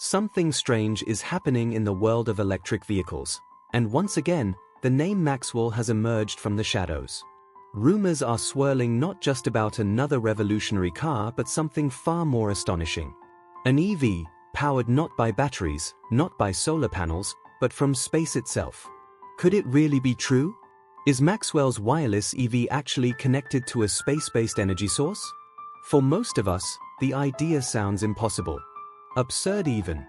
Something strange is happening in the world of electric vehicles, and once again, the name Maxwell has emerged from the shadows. Rumors are swirling not just about another revolutionary car but something far more astonishing. An EV, powered not by batteries, not by solar panels, but from space itself. Could it really be true? Is Maxwell's wireless EV actually connected to a space-based energy source? For most of us, the idea sounds impossible. Absurd even.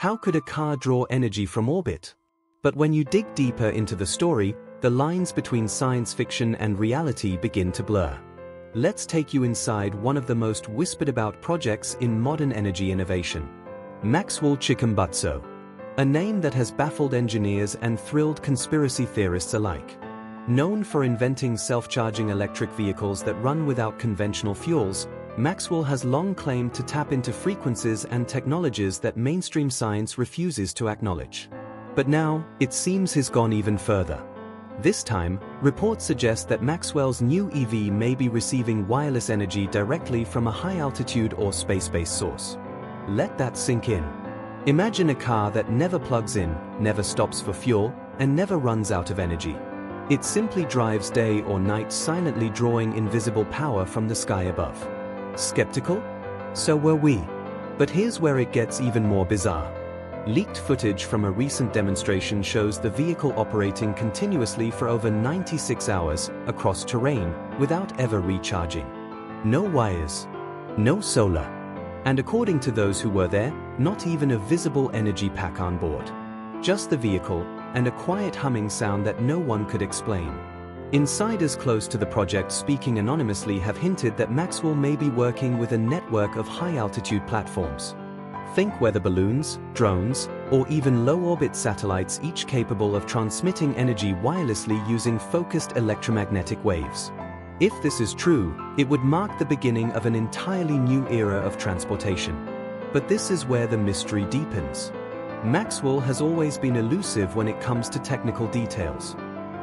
How could a car draw energy from orbit? But when you dig deeper into the story, the lines between science fiction and reality begin to blur. Let's take you inside one of the most whispered about projects in modern energy innovation. Maxwell Chikumbutso. A name that has baffled engineers and thrilled conspiracy theorists alike. Known for inventing self-charging electric vehicles that run without conventional fuels, Maxwell has long claimed to tap into frequencies and technologies that mainstream science refuses to acknowledge. But now, it seems he's gone even further. This time, reports suggest that Maxwell's new EV may be receiving wireless energy directly from a high-altitude or space-based source. Let that sink in. Imagine a car that never plugs in, never stops for fuel, and never runs out of energy. It simply drives day or night, silently drawing invisible power from the sky above. Skeptical? So were we. But here's where it gets even more bizarre. Leaked footage from a recent demonstration shows the vehicle operating continuously for over 96 hours across terrain without ever recharging. No wires, no solar, and according to those who were there, not even a visible energy pack on board. Just the vehicle and a quiet humming sound that no one could explain. Insiders close to the project, speaking anonymously, have hinted that Maxwell may be working with a network of high-altitude platforms. Think weather balloons, drones, or even low-orbit satellites, each capable of transmitting energy wirelessly using focused electromagnetic waves. If this is true, it would mark the beginning of an entirely new era of transportation. But this is where the mystery deepens. Maxwell has always been elusive when it comes to technical details.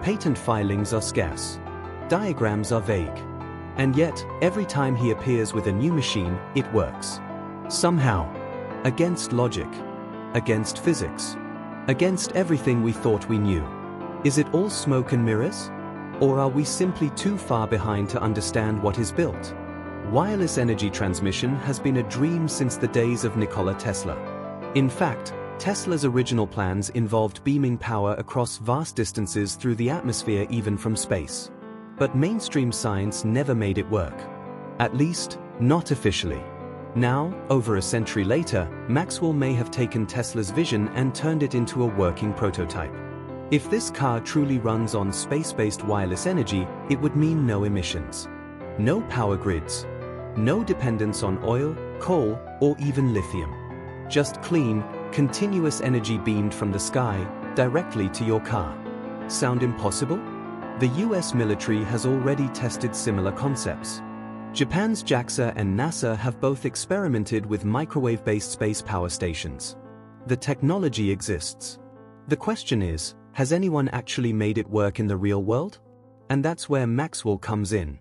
Patent filings are scarce. Diagrams are vague. And yet, every time he appears with a new machine, it works. Somehow. Against logic. Against physics. Against everything we thought we knew. Is it all smoke and mirrors? Or are we simply too far behind to understand what is built? Wireless energy transmission has been a dream since the days of Nikola Tesla. In fact, Tesla's original plans involved beaming power across vast distances through the atmosphere, even from space. But mainstream science never made it work. At least, not officially. Now, over a century later, Maxwell may have taken Tesla's vision and turned it into a working prototype. If this car truly runs on space-based wireless energy, it would mean no emissions. No power grids. No dependence on oil, coal, or even lithium. Just clean, continuous energy beamed from the sky, directly to your car. Sound impossible? The US military has already tested similar concepts. Japan's JAXA and NASA have both experimented with microwave-based space power stations. The technology exists. The question is, has anyone actually made it work in the real world? And that's where Maxwell comes in.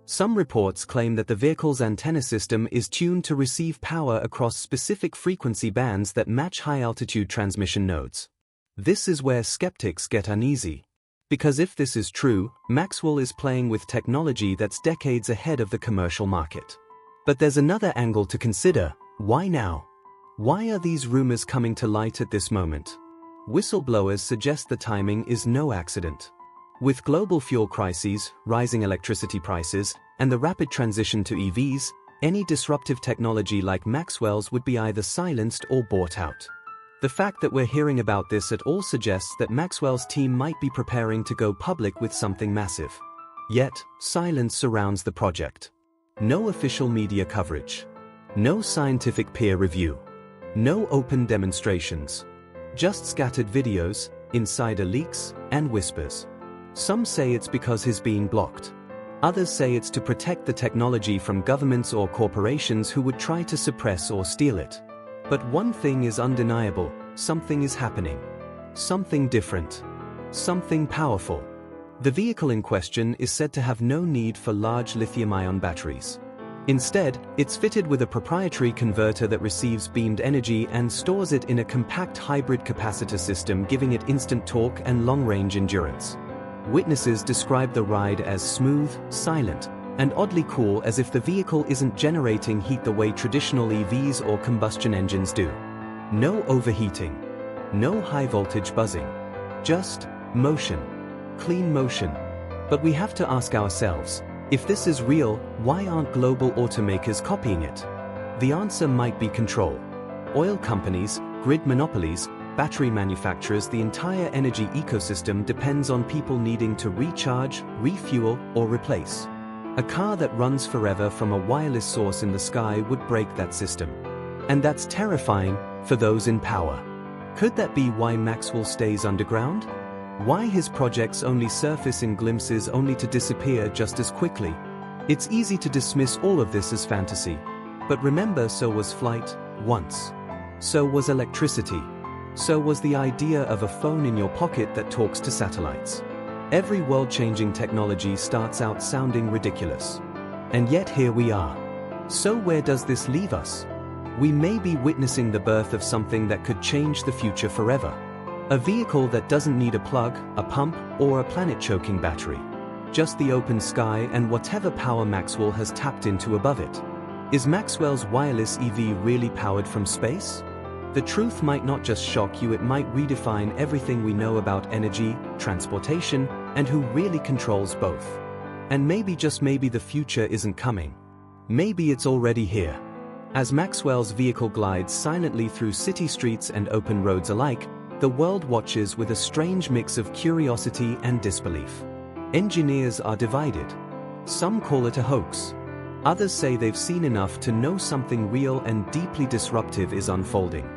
Some reports claim that the vehicle's antenna system is tuned to receive power across specific frequency bands that match high-altitude transmission nodes. This is where skeptics get uneasy. Because if this is true, Maxwell is playing with technology that's decades ahead of the commercial market. But there's another angle to consider. Why now? Why are these rumors coming to light at this moment? Whistleblowers suggest the timing is no accident. With global fuel crises, rising electricity prices, and the rapid transition to EVs, any disruptive technology like Maxwell's would be either silenced or bought out. The fact that we're hearing about this at all suggests that Maxwell's team might be preparing to go public with something massive. Yet, silence surrounds the project. No official media coverage. No scientific peer review. No open demonstrations. Just scattered videos, insider leaks, and whispers. Some say it's because he's being blocked. Others say it's to protect the technology from governments or corporations who would try to suppress or steal it. But one thing is undeniable, something is happening. Something different. Something powerful. The vehicle in question is said to have no need for large lithium-ion batteries. Instead, it's fitted with a proprietary converter that receives beamed energy and stores it in a compact hybrid capacitor system, giving it instant torque and long-range endurance. Witnesses describe the ride as smooth, silent, and oddly cool, as if the vehicle isn't generating heat the way traditional EVs or combustion engines do. No overheating. No high-voltage buzzing. Just motion. Clean motion. But we have to ask ourselves, if this is real, why aren't global automakers copying it? The answer might be control. Oil companies, grid monopolies, battery manufacturers, the entire energy ecosystem depends on people needing to recharge, refuel, or replace. A car that runs forever from a wireless source in the sky would break that system. And that's terrifying for those in power. Could that be why Maxwell stays underground? Why his projects only surface in glimpses only to disappear just as quickly? It's easy to dismiss all of this as fantasy. But remember, so was flight, once. So was electricity. So was the idea of a phone in your pocket that talks to satellites. Every world-changing technology starts out sounding ridiculous. And yet here we are. So where does this leave us? We may be witnessing the birth of something that could change the future forever. A vehicle that doesn't need a plug, a pump, or a planet-choking battery. Just the open sky and whatever power Maxwell has tapped into above it. Is Maxwell's wireless EV really powered from space? The truth might not just shock you, it might redefine everything we know about energy, transportation, and who really controls both. And maybe, just maybe, the future isn't coming. Maybe it's already here. As Maxwell's vehicle glides silently through city streets and open roads alike, the world watches with a strange mix of curiosity and disbelief. Engineers are divided. Some call it a hoax. Others say they've seen enough to know something real and deeply disruptive is unfolding.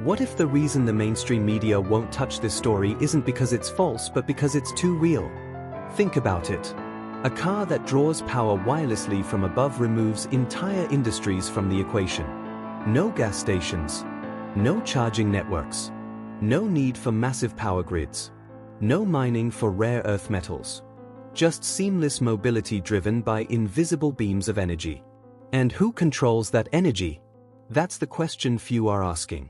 What if the reason the mainstream media won't touch this story isn't because it's false, but because it's too real? Think about it. A car that draws power wirelessly from above removes entire industries from the equation. No gas stations. No charging networks. No need for massive power grids. No mining for rare earth metals. Just seamless mobility driven by invisible beams of energy. And who controls that energy? That's the question few are asking.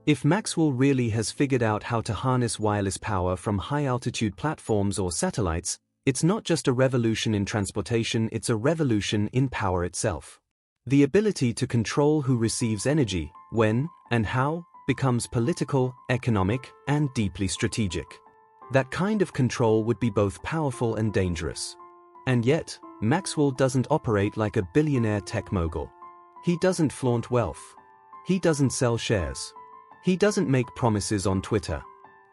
If Maxwell really has figured out how to harness wireless power from high-altitude platforms or satellites, it's not just a revolution in transportation, it's a revolution in power itself. The ability to control who receives energy, when, and how, becomes political, economic, and deeply strategic. That kind of control would be both powerful and dangerous. And yet, Maxwell doesn't operate like a billionaire tech mogul. He doesn't flaunt wealth. He doesn't sell shares. He doesn't make promises on Twitter.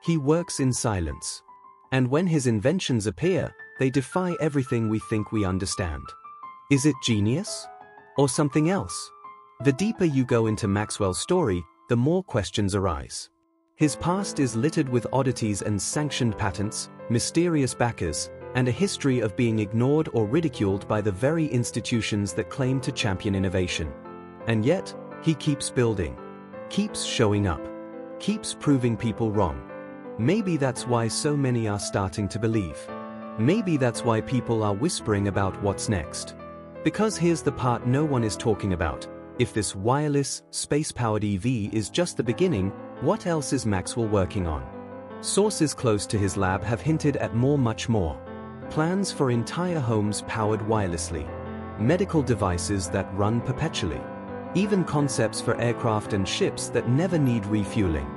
He works in silence. And when his inventions appear, they defy everything we think we understand. Is it genius? Or something else? The deeper you go into Maxwell's story, the more questions arise. His past is littered with oddities and sanctioned patents, mysterious backers, and a history of being ignored or ridiculed by the very institutions that claim to champion innovation. And yet, he keeps building, keeps showing up, keeps proving people wrong. Maybe that's why so many are starting to believe. Maybe that's why people are whispering about what's next. Because here's the part no one is talking about. If this wireless, space-powered EV is just the beginning, what else is Maxwell working on? Sources close to his lab have hinted at much more. Plans for entire homes powered wirelessly. Medical devices that run perpetually. Even concepts for aircraft and ships that never need refueling.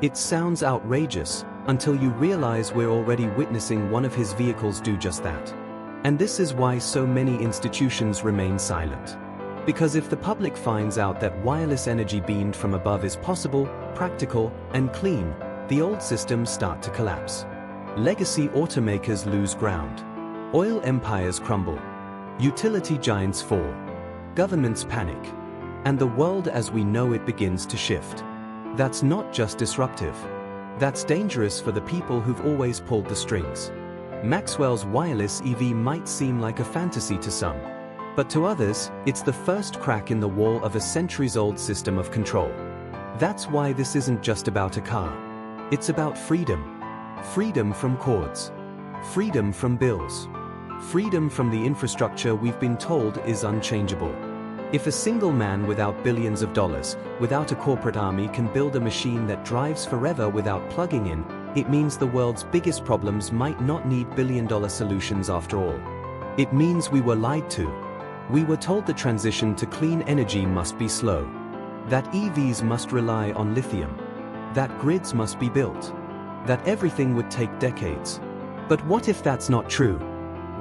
It sounds outrageous, until you realize we're already witnessing one of his vehicles do just that. And this is why so many institutions remain silent. Because if the public finds out that wireless energy beamed from above is possible, practical, and clean, the old systems start to collapse. Legacy automakers lose ground. Oil empires crumble. Utility giants fall. Governments panic. And the world as we know it begins to shift. That's not just disruptive. That's dangerous for the people who've always pulled the strings. Maxwell's wireless EV might seem like a fantasy to some. But to others, it's the first crack in the wall of a centuries-old system of control. That's why this isn't just about a car. It's about freedom. Freedom from cords. Freedom from bills. Freedom from the infrastructure we've been told is unchangeable. If a single man without billions of dollars, without a corporate army can build a machine that drives forever without plugging in, it means the world's biggest problems might not need billion-dollar solutions after all. It means we were lied to. We were told the transition to clean energy must be slow. That EVs must rely on lithium. That grids must be built. That everything would take decades. But what if that's not true?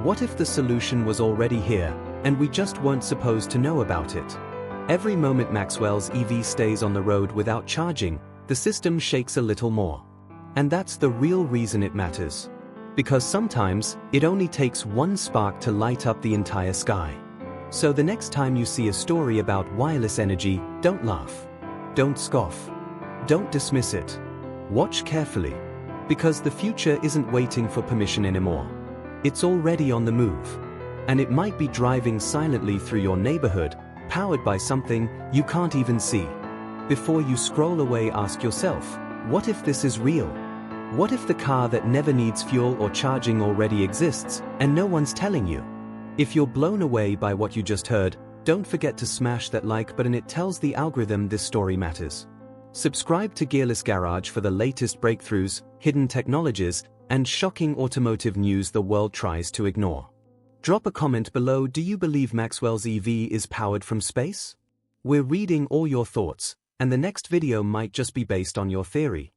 What if the solution was already here, and we just weren't supposed to know about it? Every moment Maxwell's EV stays on the road without charging, the system shakes a little more. And that's the real reason it matters. Because sometimes, it only takes one spark to light up the entire sky. So the next time you see a story about wireless energy, don't laugh. Don't scoff. Don't dismiss it. Watch carefully. Because the future isn't waiting for permission anymore. It's already on the move. And it might be driving silently through your neighborhood, powered by something you can't even see. Before you scroll away, ask yourself, what if this is real? What if the car that never needs fuel or charging already exists, and no one's telling you? If you're blown away by what you just heard, don't forget to smash that like button. It tells the algorithm this story matters. Subscribe to Gearless Garage for the latest breakthroughs, hidden technologies, and shocking automotive news the world tries to ignore. Drop a comment below. Do you believe Maxwell's EV is powered from space? We're reading all your thoughts, and the next video might just be based on your theory.